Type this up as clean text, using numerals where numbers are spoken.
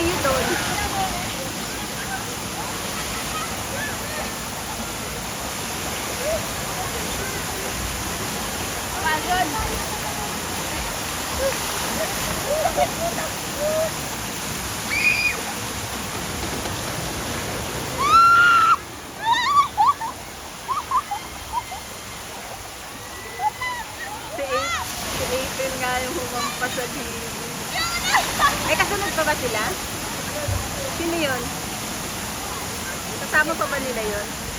nyo doon. Pagod. Si April nga yung humampas sa gilid. Ay, kasunod pa ba sila? Sino yun? Kasama pa ba nila yun?